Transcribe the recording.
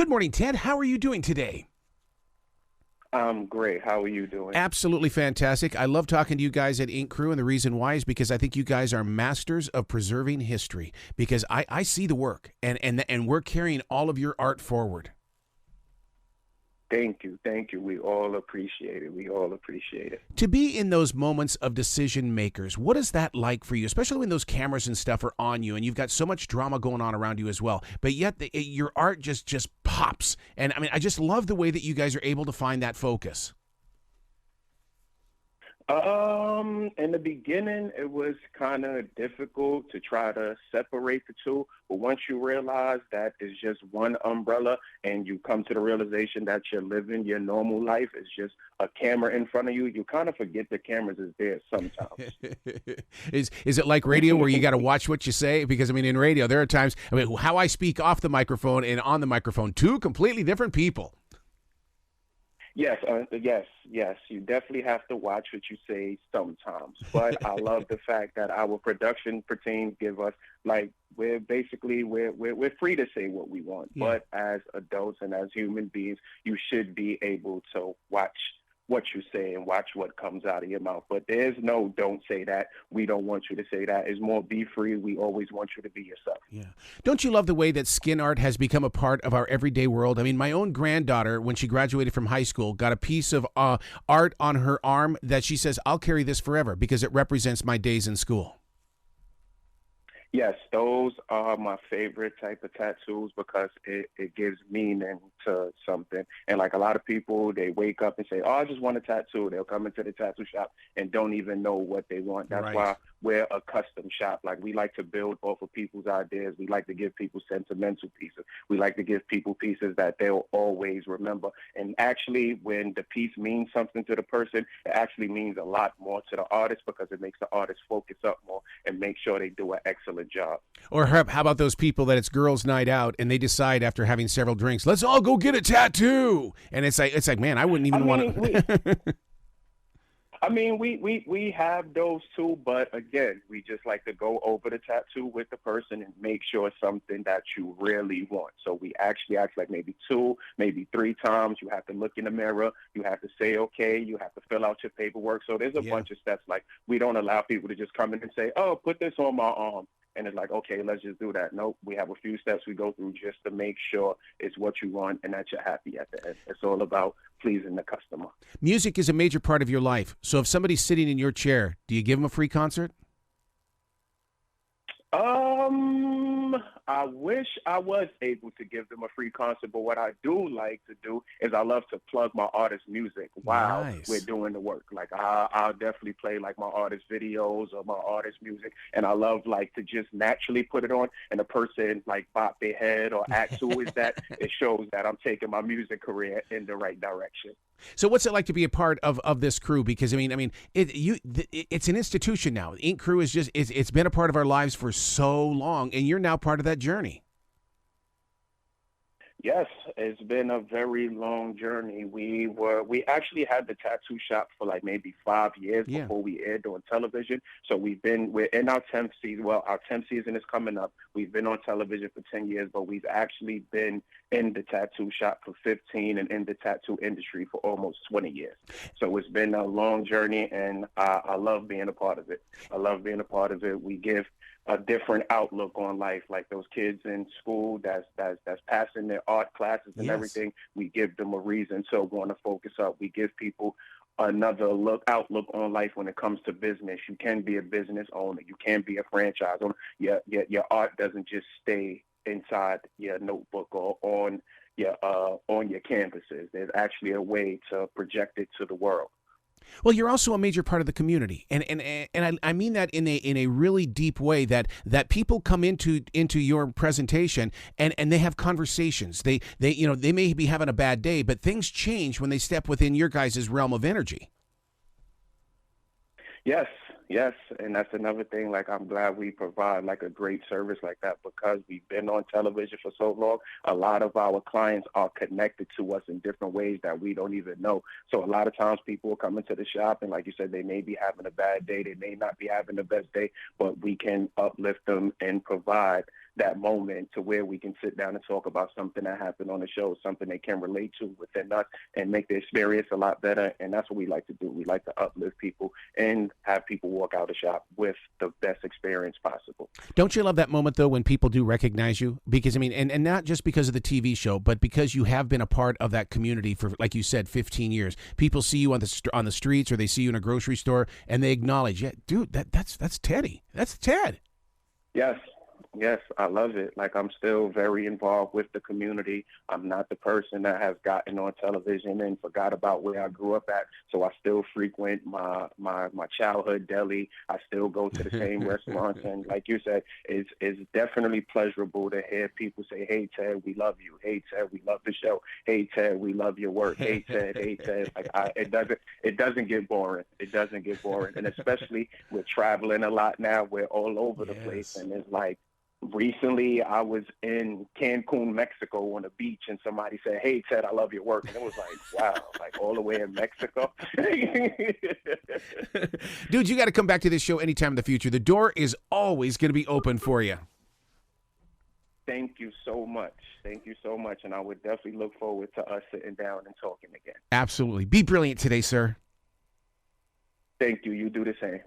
Good morning, Ted. How are you doing today? I'm great. How are you doing? Absolutely fantastic. I love talking to you guys at Ink Crew, and the reason why is because I think you guys are masters of preserving history. Because I see the work, and we're carrying all of your art forward. Thank you. Thank you. We all appreciate it. We all appreciate it. To be in those moments of decision makers, what is that like for you? Especially when those cameras and stuff are on you, and you've got so much drama going on around you as well. But yet, your art just pops. And I mean, I just love the way that you guys are able to find that focus. In the beginning, it was kind of difficult to try to separate the two. But once you realize that it's just one umbrella and you come to the realization that you're living your normal life, it's just a camera in front of you, you kind of forget the cameras is there sometimes. Is it like radio where you got to watch what you say? Because, I mean, in radio, there are times, I mean, how I speak off the microphone and on the microphone, two completely different people. Yes. You definitely have to watch what you say sometimes. But I love the fact that our production team give us we're free to say what we want. Yeah. But as adults and as human beings, you should be able to watch what you say and watch what comes out of your mouth. But there's no don't say that. We don't want you to say that. It's more be free. We always want you to be yourself. Yeah. Don't you love the way that skin art has become a part of our everyday world? I mean, my own granddaughter, when she graduated from high school, got a piece of art on her arm that she says, I'll carry this forever because it represents my days in school. Yes, those are my favorite type of tattoos because it gives meaning to something. And like a lot of people, they wake up and say, oh, I just want a tattoo. They'll come into the tattoo shop and don't even know what they want. That's Right. why we're a custom shop. Like, we like to build off of people's ideas. We like to give people sentimental pieces. We like to give people pieces that they'll always remember. And actually, when the piece means something to the person, it actually means a lot more to the artist because it makes the artist focus up more and make sure they do an excellent job. Or how about those people that it's girls' night out and they decide after having several drinks, let's all go get a tattoo. And it's like, man, I wouldn't even want to. We have those too, but again, we just like to go over the tattoo with the person and make sure it's something that you really want. So we actually ask like maybe 2, maybe 3 times. You have to look in the mirror. You have to say, okay, you have to fill out your paperwork. So there's a bunch of steps. Like, we don't allow people to just come in and say, oh, put this on my arm. And it's like, okay, let's just do that. Nope, we have a few steps we go through just to make sure it's what you want and that you're happy at the end. It's all about pleasing the customer. Music is a major part of your life. So if somebody's sitting in your chair, do you give them a free concert? I wish I was able to give them a free concert, but what I do like to do is I love to plug my artist music while we're doing the work. Like, I'll definitely play like my artist videos or my artist music, and I love like to just naturally put it on, and the person like bop their head or ask who is that. It shows that I'm taking my music career in the right direction. So what's it like to be a part of this crew? Because it's an institution now. Ink Crew is it's been a part of our lives for so long, and you're now part of that journey. Yes, it's been a very long journey. We actually had the tattoo shop for like maybe 5 years before we aired on television. So we're in our 10th season. Well, our 10th season is coming up. We've been on television for 10 years, but we've actually been in the tattoo shop for 15 and in the tattoo industry for almost 20 years. So it's been a long journey, and I love being a part of it. I love being a part of it. We give a different outlook on life, like those kids in school that's passing their art classes and everything. We give them a reason to want to focus up. We give people another outlook on life when it comes to business. You can be a business owner. You can be a franchise owner. Your art doesn't just stay inside your notebook or on your canvases. There's actually a way to project it to the world. Well, you're also a major part of the community, and I mean that in a really deep way. That people come into your presentation and they have conversations. They may be having a bad day, but things change when they step within your guys' realm of energy. Yes, and that's another thing. Like, I'm glad we provide like a great service like that because we've been on television for so long. A lot of our clients are connected to us in different ways that we don't even know. So a lot of times people will come into the shop and, like you said, they may be having a bad day. They may not be having the best day, but we can uplift them and provide that moment to where we can sit down and talk about something that happened on the show, something they can relate to within us and make the experience a lot better. And that's what we like to do. We like to uplift people and have people walk out the shop with the best experience possible. Don't you love that moment, though, when people do recognize you? Because, I mean, and not just because of the TV show, but because you have been a part of that community for, like you said, 15 years. People see you on the streets, or they see you in a grocery store, and they acknowledge, yeah, dude, that's Teddy. That's Ted. Yes, I love it. Like, I'm still very involved with the community. I'm not the person that has gotten on television and forgot about where I grew up at. So I still frequent my childhood deli. I still go to the same restaurants. And like you said, it's definitely pleasurable to hear people say, "Hey, Ted, we love you. Hey, Ted, we love the show. Hey, Ted, we love your work. Hey, Ted, hey, Ted." Like, it doesn't get boring. It doesn't get boring. And especially we're traveling a lot now. We're all over the place. And it's like, recently, I was in Cancun, Mexico on the beach, and somebody said, "Hey, Ted, I love your work." And it was like, wow, like all the way in Mexico. Dude, you got to come back to this show anytime in the future. The door is always going to be open for you. Thank you so much. Thank you so much. And I would definitely look forward to us sitting down and talking again. Absolutely. Be brilliant today, sir. Thank you. You do the same.